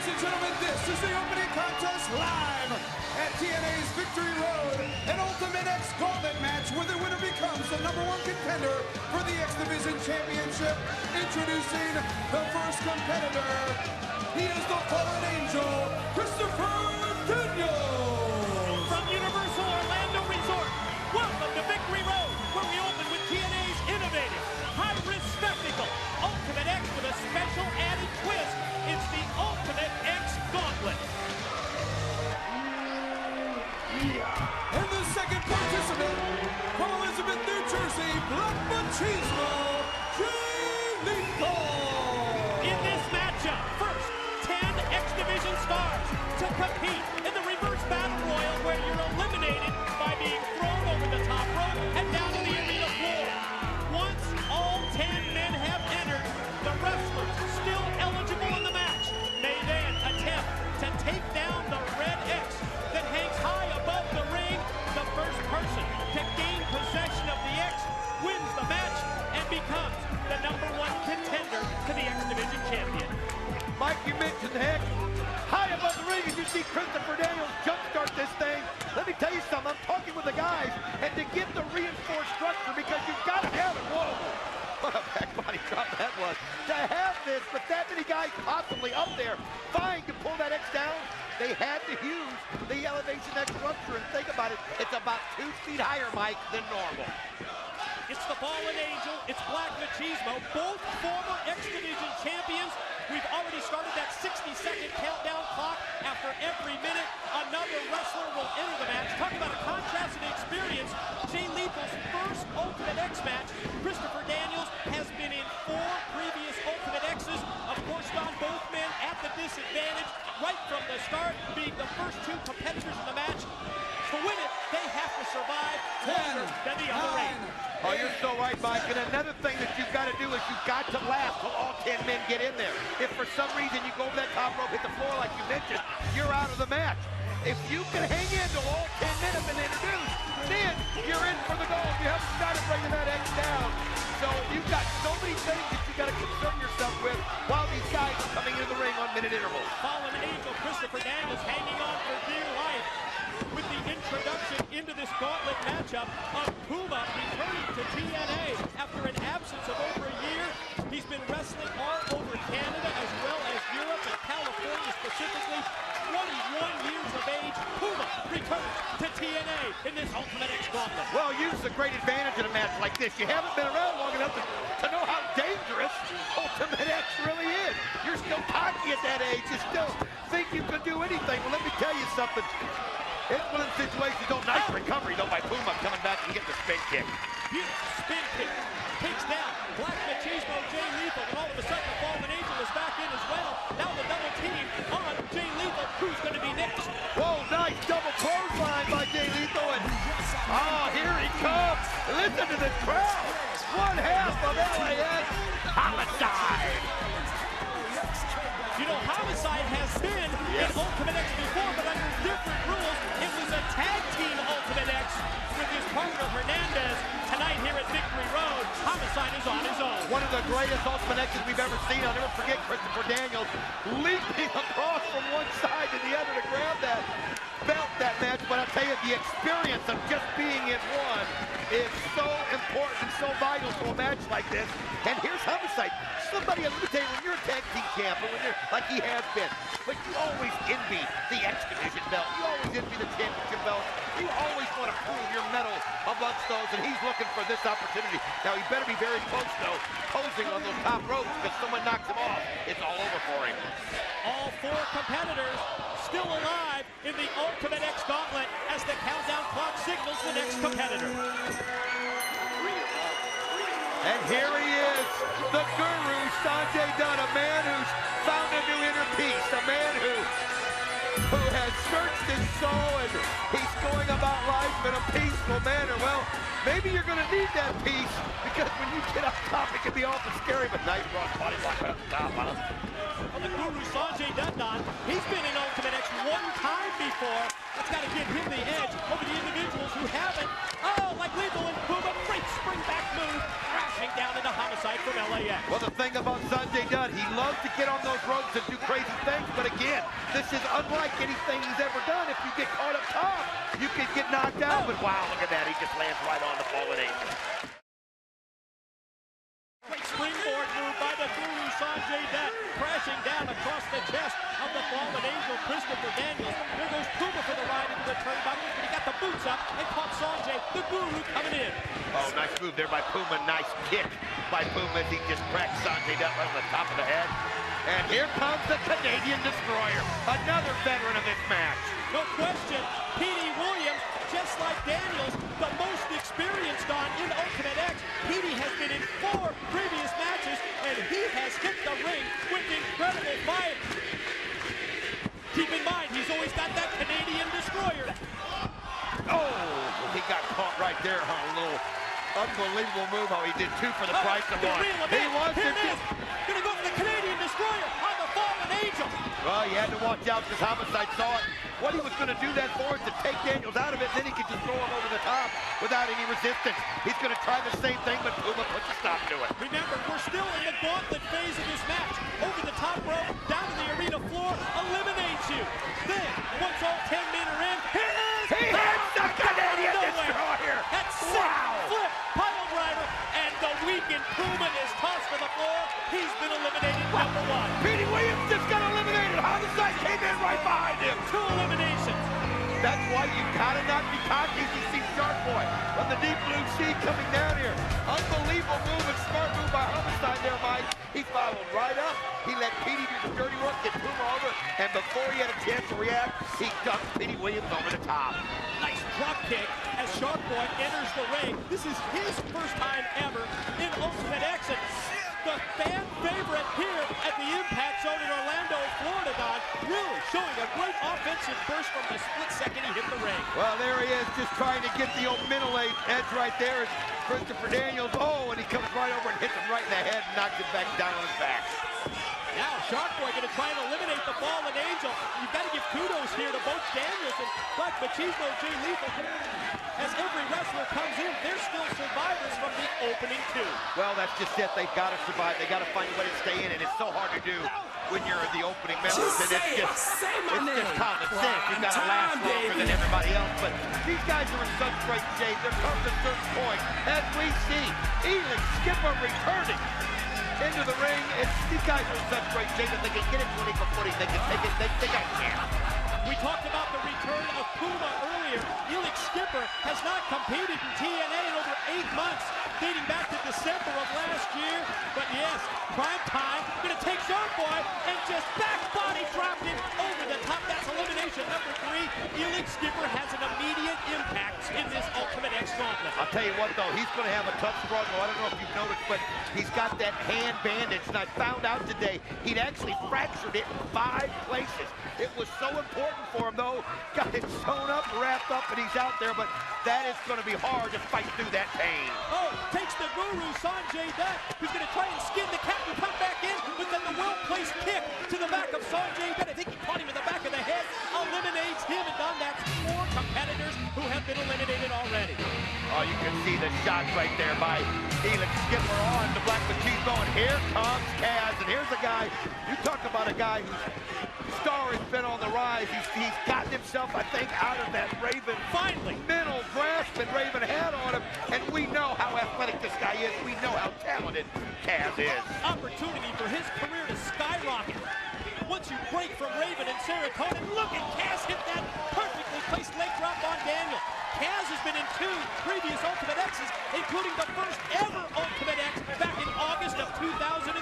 Ladies and gentlemen, this is the opening contest live at TNA's Victory Road, an Ultimate X Gauntlet match where the winner becomes the #1 contender for the X Division Championship. Introducing the first competitor. He is the fallen angel, Christopher Daniels. From Universal Orlando Resort, welcome to Victory Road, where we open with TNA's innovative, high-risk spectacle, Ultimate X with a special added twist. It's the Ultimate X Gauntlet. And the second participant, from Elizabeth, New Jersey, Black Machismo, Jay Lethal. In this matchup, first, 10 X Division stars to compete in the reverse battle royal, where you're eliminated by being thrown over the top rope and down to the arena floor. Once all 10 men have entered, the wrestlers still eligible in the match may then attempt to take down the red X that hangs high above the ring. The first person to gain possession of the X wins the match and becomes the #1 contender to the X Division champion. Mike, you mentioned the heck. High above the ring, and you see Christopher Daniels jumpstart this thing. Let me tell you something. I'm talking with the guys, and to get the reinforced structure, because you've got to have it. Whoa! What a back body drop that was. To have this, but that many guys possibly up there vying to pull that X down, they had to use the elevation X structure. And think about it, it's about 2 feet higher, Mike, than normal. It's the Fallen Angel, it's Black Machismo, both former X Division champions. We've already started that 60-second countdown clock. After every minute, another wrestler will enter the match. Talk about a contrasted experience. Jay Lethal's first Ultimate X match. Christopher Daniels has been in 4 previous Ultimate X's. Of course, found both men at the disadvantage right from the start, being the first 2 competitors in the match. To win it, they have to survive longer than the other 8. Oh, you're so right, Mike. And another thing that you've got to do is you've got to last till all 10 men get in there. If for some reason you go over that top rope, hit the floor like you mentioned, you're out of the match. If you can hang in till all 10 men have been introduced, then you're in for the gold. You haven't started bringing that X down. So you've got so many things that you've got to concern yourself with while these guys are coming into the ring on minute intervals. Fallen Angel Christopher Daniels hanging on for dear life with the introduction into this gauntlet matchup of Puma returning to TNA after an absence of over a year. He's been wrestling all over Canada as well as Europe and California specifically. 21 years of age, Puma returns to TNA in this Ultimate X Gauntlet. Well, use a great advantage in a match like this. You haven't been around long enough to know how dangerous Ultimate X really is. You're still cocky at that age. You still think you can do anything. Well, let me tell you something. It's one of the situations, nice recovery, though, by Puma coming back and getting the spin kick. Beautiful spin kick. Takes down Black Machismo, Jay Lethal, and all of a sudden the Fallen Angel is back in as well. Now the double team on Jay Lethal. Who's going to be next? Whoa, nice double clothesline by Jay Lethal. And, here he comes. Listen to this crowd. 1/2 of LAX Homicide. You know, Homicide has been in Ultimate X before, but under different rules. It was a tag team Ultimate X with his partner Hernandez. Tonight here at Victory Road, Homicide is on his own. One of the greatest Ultimate X's we've ever seen. I'll never forget Christopher Daniels leaping across from one side to the other to grab that belt that match. But I'll tell you, the experience of just being in one is so important and so vital to a match like this. And here's Homicide. Somebody, let me tell you, when you're a tag team champ, when you're like he has been, but you always envy the X Division belt. You always envy the championship belt. You always want to prove your medal amongst those, and he's looking for this opportunity. Now, he better be very close, though, posing on those top ropes, because someone knocks him off. It's all over for him. All 4 competitors still alive in the Ultimate X Gauntlet as the countdown clock signals the next competitor. And here he is, the guru, Sanjay Dutt, a man who's found a new inner peace, a man who has searched his soul, and he's going about life in a peaceful manner. Well, maybe you're going to need that peace, because when you get up top, it can be awful scary, but nice cross body block right up the top, huh? Well, the guru, Sanjay Dutt, he's been in Ultimate X 1 time before. That's got to give him the edge over the individuals who haven't. Oh, like Lethal and Puma, great spring back move, crashing down into Homicide from LAX. Well, the thing about Sanjay Dutt, but he loves to get on those ropes and do crazy things. But again, this is unlike anything he's ever done. If you get caught up top, you could get knocked out. But wow, look at that. He just lands right on the fallen angel. Great springboard move by the Guru Sanjay Dutt, crashing down across the chest of the fallen angel, Christopher Daniels. There goes Puma for the ride into the turnbuckle, but he got the boots up and caught Sanjay, the Guru, coming in. Oh, nice move there by Puma. Nice kick by Puma as he just cracked Sanjay Dutt right on the top of the head. And here comes the Canadian Destroyer, another veteran of this match. No question, Petey Williams, just like Daniels, the most experienced on in Ultimate X. Petey has been in 4 previous matches, and he has hit the ring with incredible fire. Keep in mind, he's always got that Canadian Destroyer. Oh, he got caught right there, huh? A little unbelievable move how he did 2 for the price of 1. He wants to get... Gonna go for the Canadian Destroyer on the fallen angel. Well, you had to watch out because Homicide saw it. What he was going to do that for is to take Daniels out of it, then he could just throw him over the top without any resistance. He's going to try the same thing, but Puma puts a stop to it. Remember, we're still in the gauntlet phase of this match. Over the top rope, down to the arena floor, eliminates you. Then, once all 10 men are in, here it is! He hits the Canadian Destroyer! That's sick! Flip, pile driver, and the weakened Puma is tossed to the floor. He's been eliminated, number 1. Petey Williams just got eliminated. Homicide came in right behind him. 2 eliminations. That's why you gotta not be cocky as you see Shark Boy from the deep blue sea coming down here. Unbelievable move and smart move by Homicide there, Mike. He followed right up. He let Petey do the dirty work, get Puma over, and before he had a chance to react, he dumped Petey Williams over the top. Nice drop kick as Shark Boy enters the ring. This is his first time ever in Ultimate X. The fan favorite here at the Impact Zone in Orlando, Florida, Don, really showing a great offensive burst from the split second he hit the ring. Well, there he is, just trying to get the old middle edge right there. It's Christopher Daniels. Oh, and he comes right over and hits him right in the head and knocks it back down on his back. Now Shark Boy going to try and eliminate the fallen angel. You've got to give kudos here to both Daniels and Black Machismo, Jay Lethal. As every wrestler comes in, they're still survivors from the opening 2. Well, that's just it. They've got to survive. They got to find a way to stay in, and it's so hard to do when you're in the opening members. And it's just common sense. You've got to last longer than everybody else. But these guys are in such great shape. There comes a certain point, as we see, Elix Skipper returning into the ring, and these guys are in such great shape that they can get it to an equal footing. They can take it. They got a chance. We talked about the return of Puma earlier. Elix Skipper has not competed in TNA in over 8 months, dating back to December of last year. But yes, prime time, gonna take Shark Boy and just back body dropped him over the top. That's elimination number 3. Elix Skipper has an immediate impact in this Ultimate X Gauntlet. I'll tell you what though, he's gonna have a tough struggle. I don't know if you've noticed, but he's got that hand bandage, and I found out today he'd actually fractured it in 5 places. It was so important for him though, got it sewn up, wrapped up, and he's out there, but that is gonna be hard to fight through that pain. Oh, takes the Guru Sanjay Dutt, who's gonna try and skin the cat and come back in, but then the well-placed kick to the back of Sanjay Dutt. I think he caught him in the back of the head, eliminates him, and done. That's 4 competitors who have been eliminated already. Oh, you can see the shot right there by Elix Skipper on the Black Machismo, and here comes Kaz, and here's a guy, you talk about a guy whose star has been on the rise. He's gotten himself, I think, out of that Raven finally mental grasp that Raven had on him, and we know how athletic this guy is. We know how talented Kaz is. Opportunity for his career to skyrocket. Once you break from Raven and Serotonin, look at Kaz hit that perfectly placed leg drop on Daniel. Kaz has been in 2 previous Ultimate X's, including the first ever Ultimate X back in August of 2003.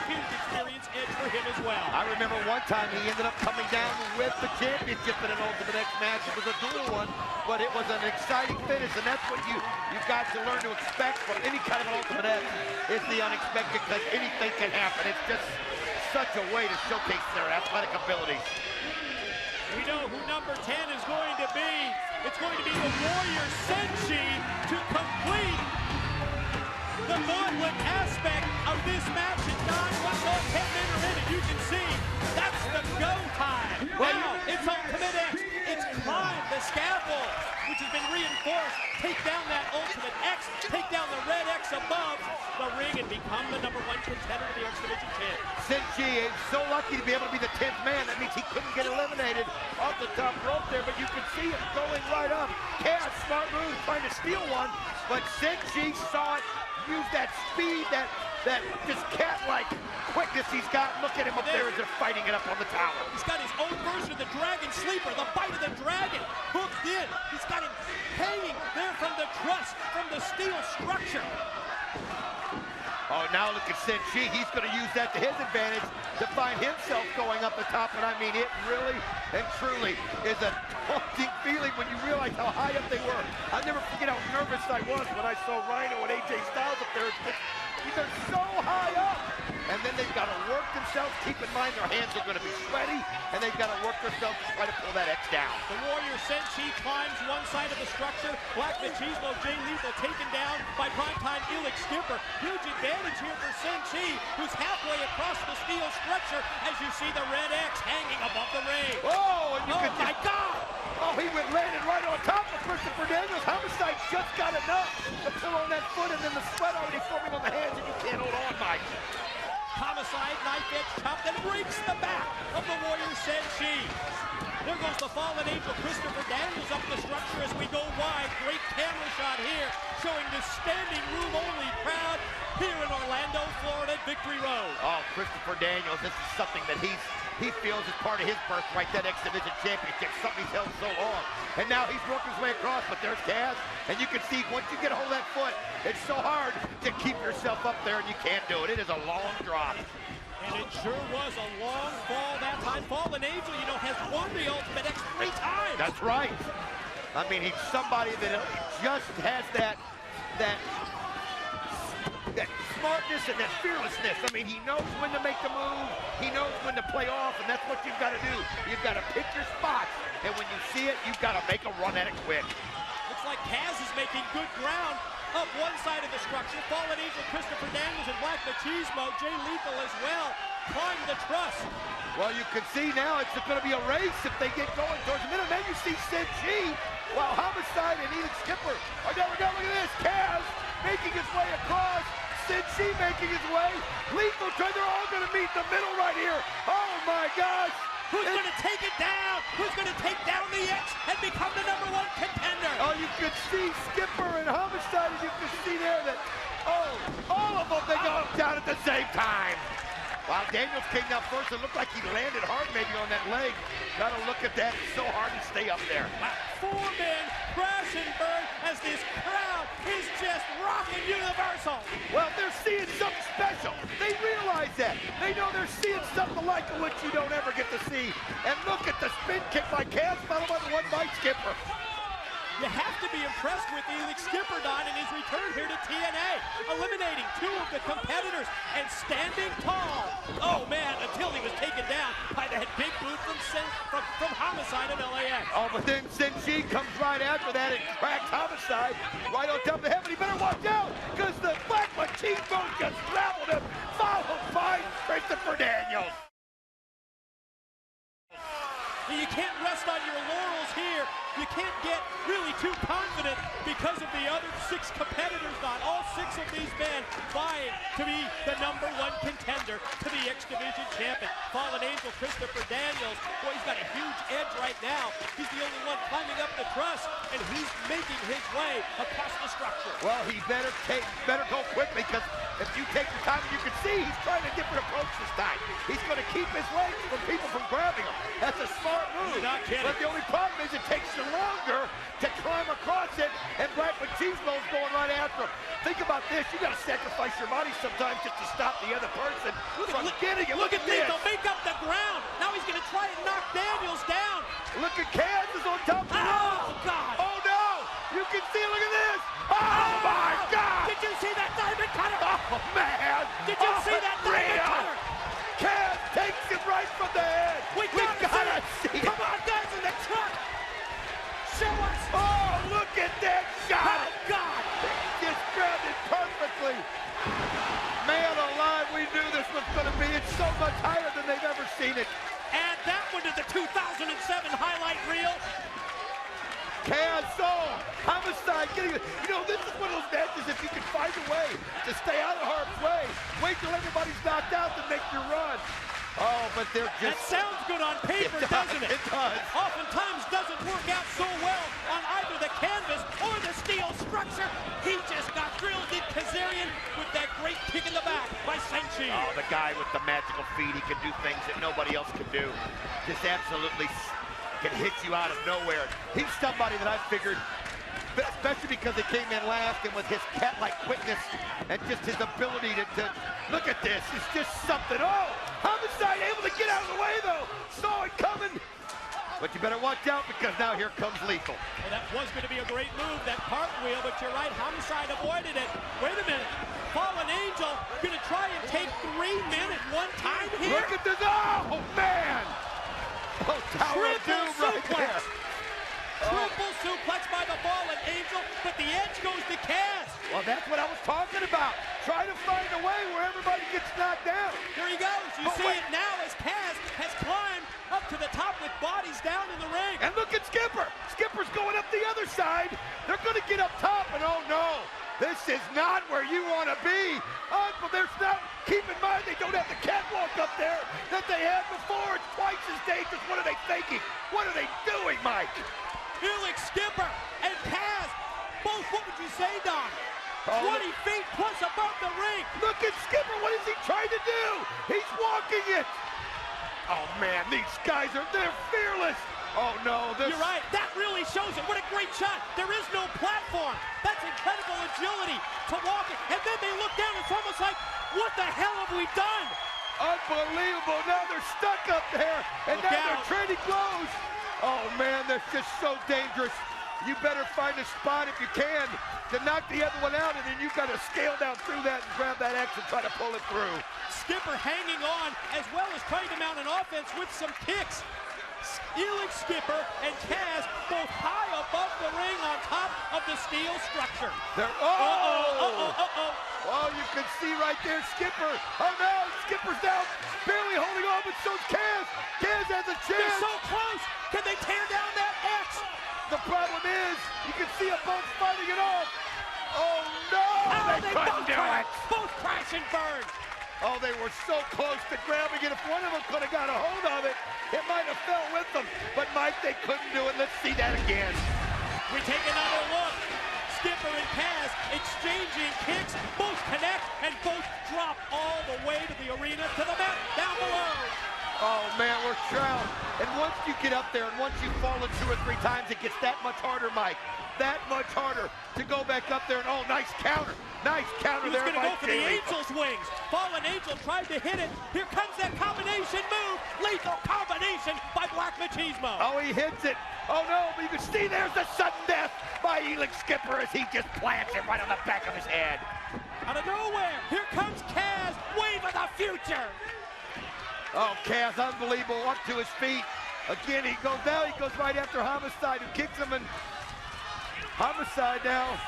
Huge experience edge for him as well. I remember one time he ended up coming down with the championship in an Ultimate X match. It was a dual one, but it was an exciting finish, and that's what you've got to learn to expect from any kind of an Ultimate X. It's the unexpected, because anything can happen. It's just such a way to showcase their athletic abilities. We know who number 10 is going to be. It's going to be the Warrior Senshi to complete the gauntlet aspect of this match. And Don, once all 10 men are in, and you can see that's the go time. Now it's Ultimate X. It's climb the scaffold, which has been reinforced. Take down that Ultimate X, take down the red X above the ring, and become the number 1 contender to the X Division champ. G is so lucky to be able to be the 10th man. That means he couldn't get eliminated off the top rope there, but you can see him going right up. Cass, smart move, trying to steal one, but G saw it, used that speed, that just cat-like quickness he's got. Look at him up there as they're fighting it up on the tower. He's got his own version of the Dragon Sleeper, the bite of the dragon, hooked in. He's got him hanging there from the truss, from the steel structure. Oh, now look at G. He's going to use that to his advantage to find himself going up the top. And I mean, it really and truly is a daunting feeling when you realize how high up they were. I'll never forget how nervous I was when I saw Rhino and AJ Styles up there. They're so high up. And then they've got to work themselves. Keep in mind their hands are going to be sweaty, and they've got to work themselves to try to pull that X down. The Warrior Senshi climbs one side of the structure. Black Machismo, Jay Lethal taken down by primetime Elix Skipper. Huge advantage here for Senshi, who's halfway across the steel structure as you see the red X hanging above the ring. Oh, and you could my God! Oh, he landed right on top of Christopher Daniels. Homicide just got enough to pull on that foot, and then the sweat already forming on the hands, and you can't hold on, Mike. Homicide, knife edge chop, then breaks the back of the Warrior Senshi. There goes the fallen angel Christopher Daniels up the structure as we go wide. Great camera shot here, showing the standing room only crowd here in Orlando, Florida, Victory Road. Oh, Christopher Daniels, this is something that he feels is part of his birthright, that X Division Championship, something he's held so long. And now he's working his way across, but there's Kaz, and you can see once you get a hold of that foot, it's so hard to keep yourself up there, and you can't do it. It is a long drop. And it sure was a long fall that time. Fallen Angel, you know, has won the Ultimate X 3 times. That's right. I mean, he's somebody that just has that smartness and that fearlessness. I mean, he knows when to make the move, he knows when to play off, and that's what you've got to do. You've got to pick your spots, and when you see it, you've got to make a run at it quick. Looks like Kaz is making good ground up one side of the structure. Fallen Angel Christopher Daniels and Black Machismo, Jay Lethal as well, climb the truss. Well, you can see now it's going to be a race if they get going towards the middle. Then you see G, while Homicide and Elix Skipper are down. Look at this, Kaz making his way across. G making his way. Lethal, they're all going to meet in the middle right here. Oh my gosh. Who's going to take it down? Who's going to take down the X and become the #1 contender? Oh, you could see Skipper and Homicide, and you could see there that, oh, all of them, they got down at the same time. Wow, Daniels came down first. It looked like he landed hard maybe on that leg. Got to look at that. It's so hard to stay up there. Wow. 4 men crash and burn as this crowd is just rocking Universal. Well, they're seeing something special. They realize that. They know they're seeing something like what you don't ever get to see. And look at the spin kick by Kaz, followed by the one by Skipper. You have to be impressed with Elix Skipper, Don, in his return here to TNA, eliminating 2 of the competitors and standing tall. Oh, man, until he was taken down by that big boot from Homicide in LAX. Oh, but then G comes right after that and cracks Homicide right on top of the head. But he better watch out, because the Black Machismo just traveled him, followed by Christopher Daniels. You can't rest on your laurels here. You can't get really too confident because of the other 6 competitors, Don. All 6 of these men vying to be the #1 contender to the X Division champion. Fallen Angel Christopher Daniels, boy, he's got a huge edge right now. He's the only one climbing up the truss, and he's making his way across the structure. Well, he better go quickly, because if you take the time, you can see he's trying a different approach this time. He's going to keep his legs from people from grabbing him. That's a smart move. You're not kidding. But the only problem is it takes you longer to climb across it, and Black Machismo's going right after him. Think about this. You got to sacrifice your body sometimes just to stop the other person from getting it. Look at this. They'll make up the ground. Now he's going to try and knock Daniels down. Look at Kaz is on top of the Oh, God. Oh, no. You can see, look at this. Oh, my God. Did you see that diamond cutter? Oh, man. Did you see that diamond cutter? Kaz takes him right from the head. We gotta see it. Come on, guys, in the truck. Show us. Oh, look at that shot. Oh, God. Just grabbed it perfectly. Man alive, we knew this was going to be. It's so much higher than they've ever seen it. Add that one to the 2007 highlight reel. Kaz, Homicide getting it. You know, this is one of those matches, if you can find a way to stay out of harm's way, wait till everybody's knocked out to make your run. Oh, but they're just... That sounds good on paper, doesn't it? It does. Oftentimes doesn't work out so well on either the canvas or the steel structure. He just got drilled in Kazarian with that great kick in the back by Senshi. Oh, the guy with the magical feet. He can do things that nobody else can do. Just absolutely can hit you out of nowhere. He's somebody that I figured, especially because he came in last and with his cat-like quickness and just his ability to look at this. It's just something. Oh! Homicide able to get out of the way, though. Saw it coming. But you better watch out because now here comes Lethal. Well, that was going to be a great move, that cartwheel, but you're right, Homicide avoided it. Wait a minute. Fallen Angel going to try and take 3 men at one time here. Look at this. Oh, man. Oh, Tower of Doom right there. Triple suplex by the Fallen Angel, but the edge goes to Kaz. Well, that's what I was talking about. Try to find a way where everybody gets knocked down. There he goes. You see it now as Kaz has climbed up to the top with bodies down in the ring. And look at Skipper. Skipper's going up the other side. They're going to get up top, and oh, no. This is not where you want to be. But there's not. Keep in mind, they don't have the catwalk up there that they had before. It's twice as dangerous. What are they thinking? What are they doing, Mike? Felix Skipper and Kaz, both, what would you say, Don? 20 feet plus above the ring. Look at Skipper, what is he trying to do? He's walking it. Oh man, these guys they're fearless. Oh no, You're right, that really shows it. What a great shot. There is no platform. That's incredible agility to walk it. And then they look down, it's almost like, what the hell have we done? Unbelievable, now they're stuck up there. And now they're trading blows. Oh man, that's just so dangerous. You better find a spot if you can to knock the other one out, and then you've got to scale down through that and grab that X and try to pull it through. Skipper hanging on as well as trying to mount an offense with some kicks. Felix Skipper and Kaz both high above the ring on top of the steel structure. Oh, you can see right there Skipper. Oh no, Skipper's down, barely holding on, but so's Kaz. Kaz has a chance. They're so close. Can they tear down that X? The problem is, you can see them both fighting it off. Oh no, they couldn't do it. Both crash and burn. Oh, they were so close to grabbing it. If one of them could have got a hold of it, it might have fell with them. But Mike, they couldn't do it. Let's see that again. We take another look. Skipper and Kaz exchanging kicks. Both connect and both drop all the way to the arena, to the mat down below. Oh man, we're trapped. And once you get up there and once you've fallen 2 or 3 times, it gets that much harder, Mike. That much harder to go back up there. And oh, nice counter. Nice counter there by He was going to go for the Angel's wings. Fallen Angel tried to hit it. Here comes that combination move. Lethal combination by Black Machismo. Oh, he hits it. Oh no, but you can see there's the sudden death by Felix Skipper as he just plants it right on the back of his head. Out of nowhere, here comes Kaz, wave of the future. Oh, Kaz, unbelievable, up to his feet. Again, he goes right after Homicide, who kicks him, and Homicide now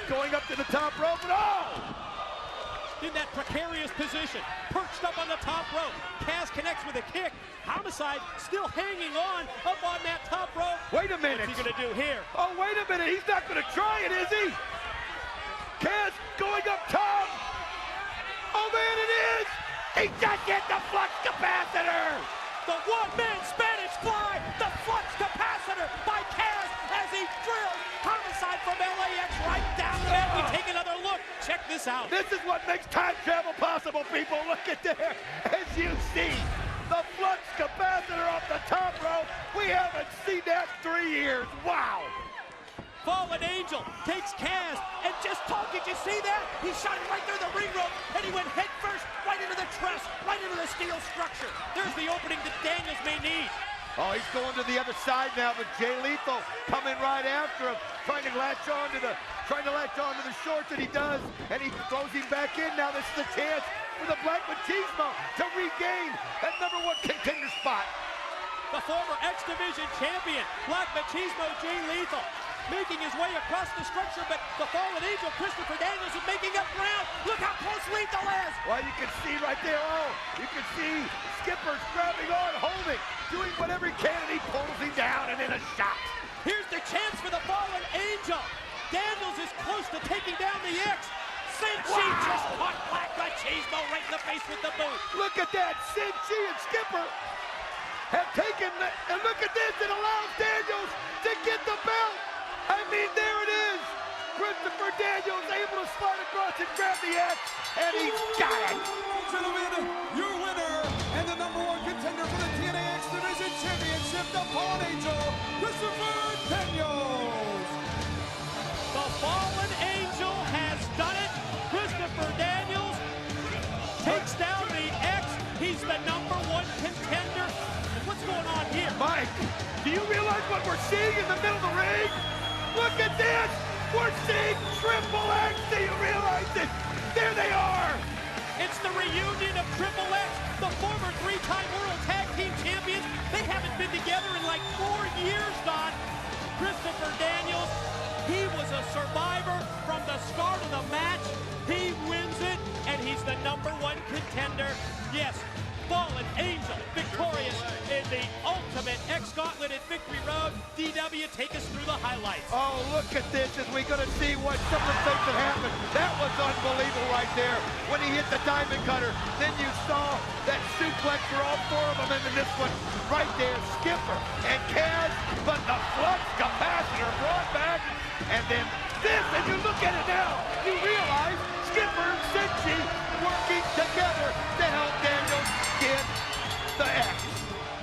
going up to the top rope, and oh! In that precarious position, perched up on the top rope. Kaz connects with a kick. Homicide still hanging on up on that top rope. Wait a minute. What's he gonna do here? Oh, wait a minute, he's not gonna try it, is he? Kaz going up top. Oh man, it is! He just hit the flux capacitor! The one-man Spanish fly, the flux capacitor by Kaz as he drills Homicide from LAX right down the mat. We take another look. Check this out. This is what makes time travel possible, people. Look at there. As you see, the flux capacitor off the top rope. We haven't seen that in 3 years. Wow. Fallen Angel takes Kaz and just talk. Did you see that? He shot it right through the ring rope and he went head first right into the truss, right into the steel structure. There's the opening that Daniels may need. Oh, he's going to the other side now, but Jay Lethal coming right after him, trying to latch on to the shorts that he does, and he throws him back in. Now this is the chance for the Black Machismo to regain that #1 contender spot. The former X Division champion, Black Machismo Jay Lethal, making his way across the structure, but the Fallen Angel, Christopher Daniels, is making up ground. Look how close Lethal is. Well, you can see right there, you can see Skipper's grabbing on, holding, doing whatever he can, and he pulls him down, and then a shot. Here's the chance for the fallen angel. Daniels is close to taking down the X. Senshi just caught Black Machismo right in the face with the boot. Look at that. Senshi and Skipper have taken the, and look at this. It allows Daniels to get the belt. I mean, there it is. Christopher Daniels able to slide across and grab the X, and he's got it. Gentlemen, your winner and the #1 contender for the TNA X Division Championship, the Fallen Angel, Christopher Daniels. The Fallen Angel has done it. Christopher Daniels takes down the X. He's the #1 contender. What's going on here? Mike, do you realize what we're seeing in the middle of the ring? Look at this. We're seeing Triple X. Do you realize it? There they are. It's the reunion of Triple X, the former 3-time World Tag Team Champions. They haven't been together in like 4 years, Don. Christopher Daniels, he was a survivor from the start of the match. He wins it, and he's the #1 contender. Yes, Fallen Angel, victorious in the Ultimate X Gauntlet at Victory Road. DW, take us through the highlights. Oh, look at this as we're going to see what some of the things that happened. That was unbelievable right there when he hit the diamond cutter. Then you saw that suplex for all 4 of them, and then this one right there, Skipper and Kaz, but the flux capacitor brought back, and then this, and you look at it now, you realize Skipper and Senshi working together to help Daniels get the X.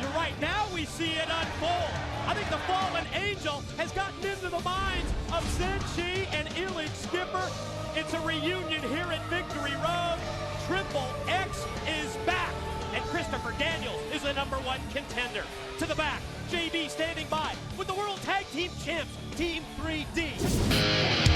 You're right, now we see it unfold. I think the Fallen Angel has gotten into the minds of Senshi and Illich Skipper. It's a reunion here at Victory Road. Triple X is back, and Christopher Daniels is the #1 contender. To the back, JB standing by with the World Tag Team Champs, Team 3D.